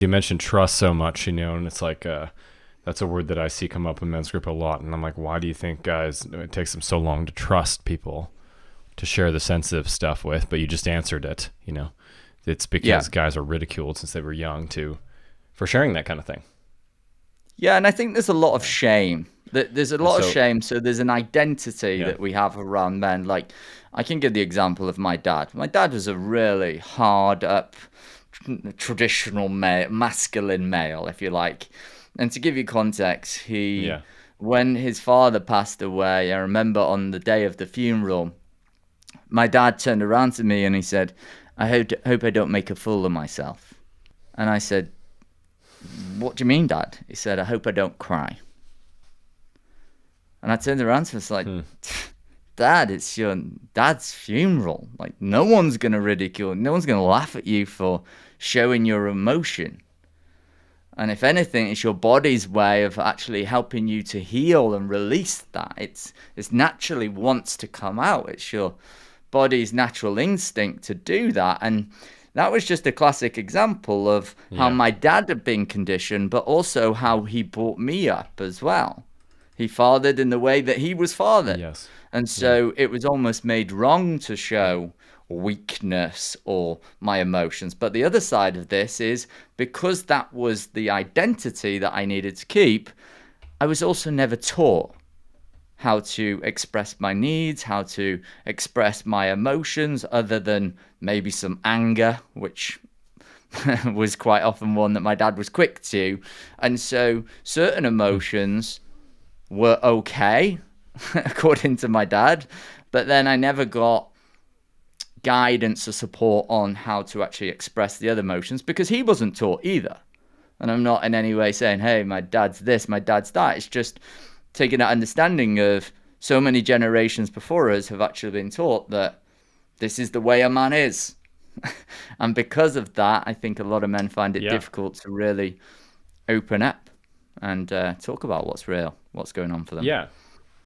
You mentioned trust so much, and it's like that's a word that I see come up in men's group a lot, and I'm like, why do you think guys it takes them so long to trust people to share the sensitive stuff with? But you just answered it. It's Yeah. because guys are ridiculed since they were young for sharing that kind of thing. Yeah, and I think there's a lot of Yeah. shame. There's a And lot of so, shame. So there's an identity yeah. that we have around men. Like, I can give the example of my dad. My dad was a really hard up, traditional male, masculine male, if you like. And to give you context, Yeah. when his father passed away, I remember on the day of the funeral, my dad turned around to me and he said, "I hope I don't make a fool of myself." And I said, "What do you mean, Dad?" He said, "I hope I don't cry." And I turned around to him, it's like, Hmm. Dad, it's your dad's funeral. Like, no one's going to ridicule, no one's going to laugh at you for showing your emotion. And if anything, it's your body's way of actually helping you to heal and release that. It's naturally wants to come out. It's your body's natural instinct to do that. And that was just a classic example of how Yeah. my dad had been conditioned, but also how he brought me up as well. He fathered in the way that he was fathered. Yes. And Yeah. so it was almost made wrong to show weakness or my emotions. But the other side of this is because that was the identity that I needed to keep, I was also never taught how to express my needs, how to express my emotions, other than maybe some anger, which was quite often one that my dad was quick to. And so certain Hmm. emotions were okay, according to my dad, but then I never got guidance or support on how to actually express the other emotions because he wasn't taught either. And I'm not in any way saying, hey, my dad's this, my dad's that. It's just taking that understanding of so many generations before us have actually been taught that this is the way a man is. And because of that, I think a lot of men find it Yeah. difficult to really open up and talk about what's real, what's going on for them. Yeah.